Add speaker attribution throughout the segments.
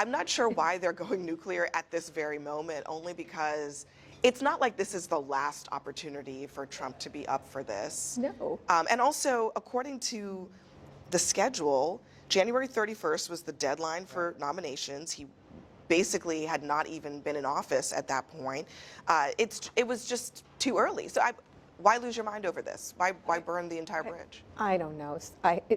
Speaker 1: I'm not sure why they're going nuclear at this very moment, only because it's not like this is the last opportunity for Trump to be up for this.
Speaker 2: No.
Speaker 1: And also, according to the schedule, January 31st was the deadline for nominations. He basically had not even been in office at that point. It was just too early. So why lose your mind over this? Why burn the entire bridge?
Speaker 2: I don't know.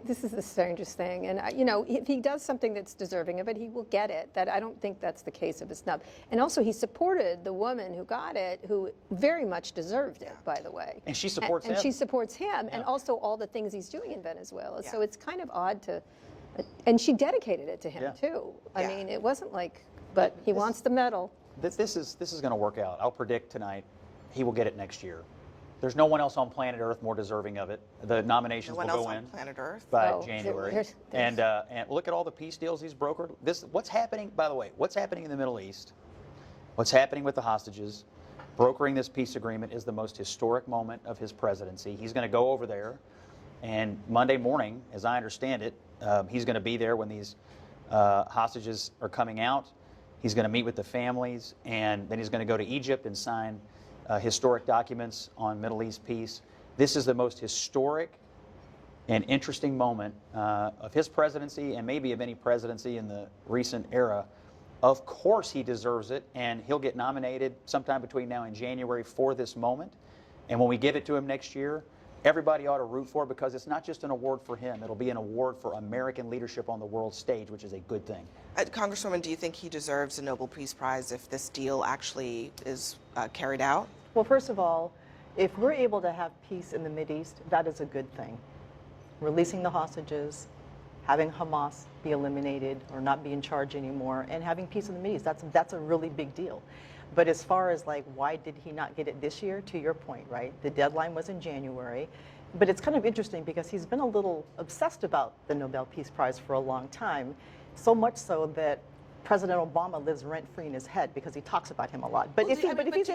Speaker 2: This is the strangest thing. And, if he does something that's deserving of it, he will get it. I don't think that's the case of a snub. And also, he supported the woman who got it, who very much deserved it, by the way.
Speaker 3: And she supports him.
Speaker 2: And she supports him, and also all the things he's doing in Venezuela.
Speaker 1: Yeah.
Speaker 2: So it's kind of odd to, and she dedicated it to him, too. I
Speaker 1: Yeah.
Speaker 2: mean, it wasn't like, but he wants the medal.
Speaker 3: This is going to work out. I'll predict tonight he will get it next year. There's no one else on planet Earth more deserving of it. The nominations will go in
Speaker 1: on planet Earth
Speaker 3: by January.
Speaker 2: there's-
Speaker 3: And look at all the peace deals he's brokered. What's happening, by the way, what's happening in the Middle East, what's happening with the hostages, brokering this peace agreement is the most historic moment of his presidency. He's going to go over there, and Monday morning, as I understand it, he's going to be there when these hostages are coming out. He's going to meet with the families, and then he's going to go to Egypt and sign historic documents on Middle East peace. This is the most historic and interesting moment of his presidency and maybe of any presidency in the recent era. Of course he deserves it, and he'll get nominated sometime between now and January for this moment. And when we give it to him next year, everybody ought to root for it, because it's not just an award for him. It'll be an award for American leadership on the world stage, which is a good thing.
Speaker 1: Congresswoman, do you think he deserves a Nobel Peace Prize if this deal actually is carried out?
Speaker 4: Well, first of all, if we're able to have peace in the Mideast, that is a good thing. Releasing the hostages, having Hamas be eliminated or not be in charge anymore, and having peace in the Mideast, that's a really big deal. But as far as like, why did he not get it this year? To your point, right? The deadline was in January. But it's kind of interesting because he's been a little obsessed about the Nobel Peace Prize for a long time, so much so that President Obama lives rent-free in his head because he talks about him a lot. But if he wins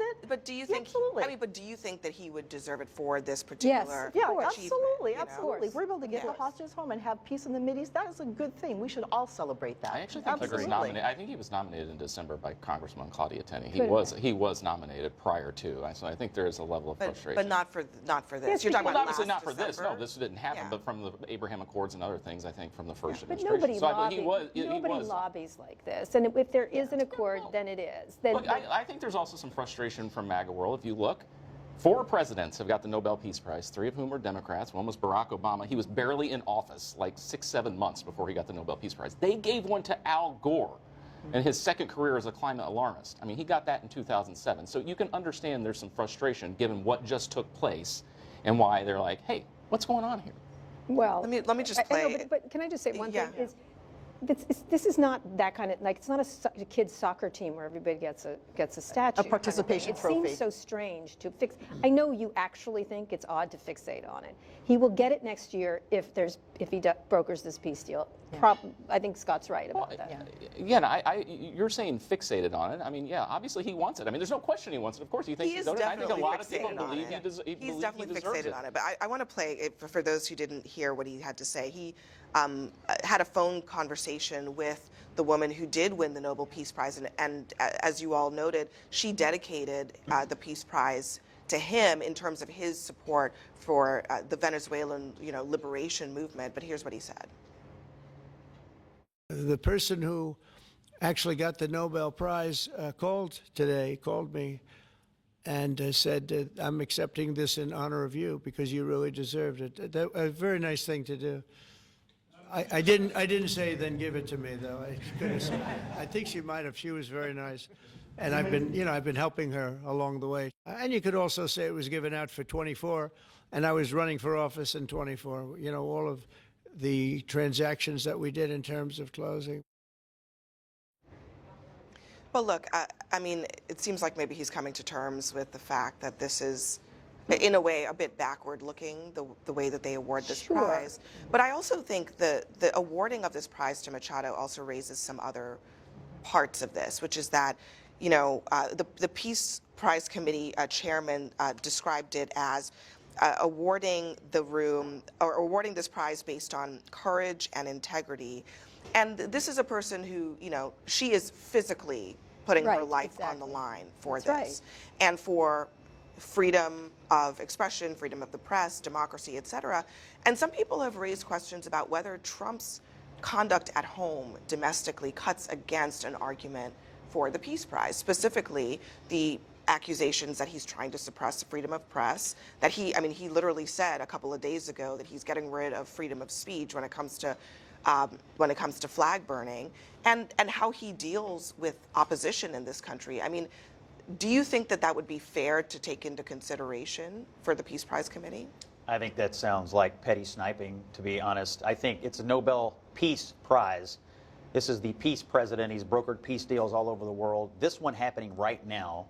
Speaker 4: it,
Speaker 1: but do you think?
Speaker 4: absolutely.
Speaker 1: But do you think that he would deserve it for this particular?
Speaker 2: Yes.
Speaker 4: Yeah,
Speaker 1: achievement,
Speaker 4: absolutely. If we're able to get the hostages home and have peace in the Mideast, that is a good thing. We should all celebrate that.
Speaker 5: I actually think he was nominated. I think he was nominated in December by Congresswoman Claudia Tenney. He was nominated prior to. So I think there is a level of frustration.
Speaker 1: But not for this.
Speaker 2: Yes,
Speaker 1: You're talking about
Speaker 5: obviously not for
Speaker 1: December.
Speaker 5: this. No, this didn't happen.
Speaker 1: Yeah.
Speaker 5: But from the Abraham Accords and other things, I think from the first
Speaker 2: But
Speaker 5: administration.
Speaker 2: nobody
Speaker 5: Nobody
Speaker 2: lobbies like this. And if there is an accord, then it is. Then,
Speaker 5: Look, I think there's also some frustration from MAGA world. If you look, 4 presidents have got the Nobel Peace Prize, 3 of whom were Democrats. One was Barack Obama. He was barely in office, like 6-7 months before he got the Nobel Peace Prize. They gave one to Al Gore in his second career as a climate alarmist. I mean, he got that in 2007. So you can understand there's some frustration given what just took place and why they're like, hey, what's going on here?
Speaker 2: well,
Speaker 1: Let me just play.
Speaker 2: I know, but can I just say one
Speaker 1: Yeah.
Speaker 2: thing? This is not that kind of, like, it's not a kid's soccer team where everybody gets a statue.
Speaker 4: A participation
Speaker 2: kind of thing. It
Speaker 4: trophy.
Speaker 2: seems so strange to fix. I know you actually think it's odd to fixate on it. He will get it next year if he brokers this peace deal. I think Scott's right about that.
Speaker 5: Again, you're saying fixated on it. I mean, yeah, obviously he wants it. I mean, there's no question he wants it. Of course, he thinks
Speaker 1: He
Speaker 5: he
Speaker 1: is
Speaker 5: deserves it. I think a
Speaker 1: definitely
Speaker 5: lot of people
Speaker 1: fixated on
Speaker 5: believe
Speaker 1: it.
Speaker 5: he
Speaker 1: He's definitely
Speaker 5: deserves
Speaker 1: fixated
Speaker 5: it.
Speaker 1: on it. But I want to play it for those who didn't hear what he had to say. He had a phone conversation with the woman who did win the Nobel Peace Prize, and as you all noted, she dedicated the Peace Prize to him in terms of his support for the Venezuelan, liberation movement. But here's what he said.
Speaker 6: The person who actually got the Nobel Prize called me and said, I'm accepting this in honor of you because you really deserved it. A very nice thing to do. I didn't say then give it to me, though. I think she might have. She was very nice. And I've been helping her along the way. And you could also say it was given out for 24, and I was running for office in 24. All of the transactions that we did in terms of closing.
Speaker 1: Well, look, I mean, it seems like maybe he's coming to terms with the fact that this is, in a way, a bit backward-looking, the way that they award this prize. But I also think the awarding of this prize to Machado also raises some other parts of this, which is that, the Peace Prize Committee chairman described it as awarding this prize based on courage and integrity. And this is a person who, you know, she is physically putting her
Speaker 2: Right,
Speaker 1: life on the
Speaker 2: exactly.
Speaker 1: line for
Speaker 2: That's
Speaker 1: this, and for freedom of expression, freedom of the press, democracy, et cetera. And some people have raised questions about whether Trump's conduct at home domestically cuts against an argument for the Peace Prize, specifically the accusations that he's trying to suppress the freedom of press, that he literally said a couple of days ago that he's getting rid of freedom of speech when it comes to flag burning, and how he deals with opposition in this country. I mean, do you think that that would be fair to take into consideration for the Peace Prize Committee?
Speaker 3: I think that sounds like petty sniping, to be honest. I think it's a Nobel Peace Prize. This is the peace president. He's brokered peace deals all over the world. This one happening right now,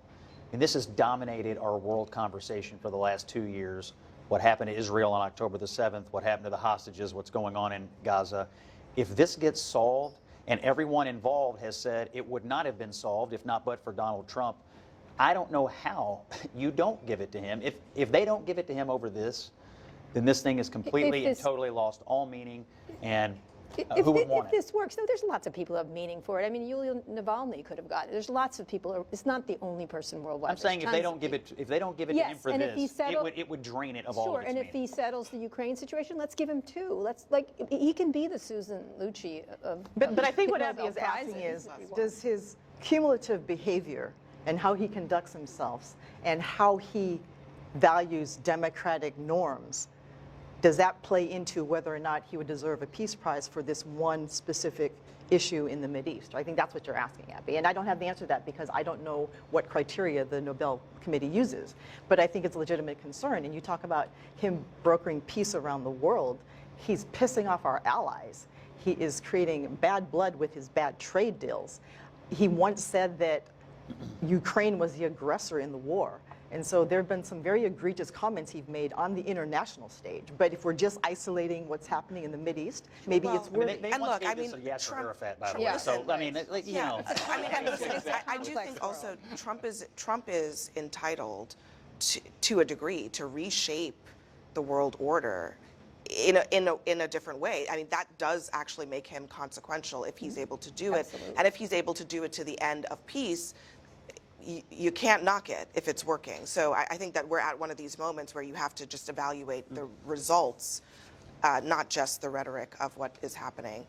Speaker 3: and this has dominated our world conversation for the last 2 years. What happened to Israel on October the 7th, what happened to the hostages, what's going on in Gaza. If this gets solved, and everyone involved has said it would not have been solved if not but for Donald Trump, I don't know how you don't give it to him. If they don't give it to him over this, then this thing is completely and totally lost all meaning, and who would want
Speaker 2: if this works, no, there's lots of people who have meaning for it. I mean, Yulia Navalny could have gotten it. There's lots of people. It's not the only person worldwide.
Speaker 3: I'm saying if they don't give it to him for
Speaker 2: and
Speaker 3: this,
Speaker 2: if he
Speaker 3: it would drain it of all of its
Speaker 2: and if
Speaker 3: meaning.
Speaker 2: he settles the Ukraine situation, let's give him two. Let's he can be the Susan Lucci of.
Speaker 4: But I think what
Speaker 2: Nobel
Speaker 4: Abby is asking
Speaker 2: Prizes
Speaker 4: is,
Speaker 2: if he wants.
Speaker 4: does his cumulative behavior and how he conducts himself and how he values democratic norms, does that play into whether or not he would deserve a Peace Prize for this one specific issue in the Mideast? I think that's what you're asking, Abby. And I don't have the answer to that because I don't know what criteria the Nobel Committee uses. But I think it's a legitimate concern. And you talk about him brokering peace around the world. He's pissing off our allies. He is creating bad blood with his bad trade deals. He once said that Ukraine was the aggressor in the war. And so there have been some very egregious comments he's made on the international stage. But if we're just isolating what's happening in the Mideast, maybe it's worth it.
Speaker 3: They
Speaker 1: And
Speaker 3: once
Speaker 1: look,
Speaker 3: gave
Speaker 1: I
Speaker 3: this
Speaker 1: mean,
Speaker 3: a Yasser
Speaker 1: Trump-
Speaker 3: Arafat, by the way.
Speaker 2: Yeah.
Speaker 3: So I mean, you know.
Speaker 1: I mean, and listen, I do think also Trump is entitled to a degree to reshape the world order in a different way. I mean, that does actually make him consequential if he's able to do it,
Speaker 2: Absolutely.
Speaker 1: and if he's able to do it to the end of peace. You can't knock it if it's working. So I think that we're at one of these moments where you have to just evaluate the results, not just the rhetoric of what is happening.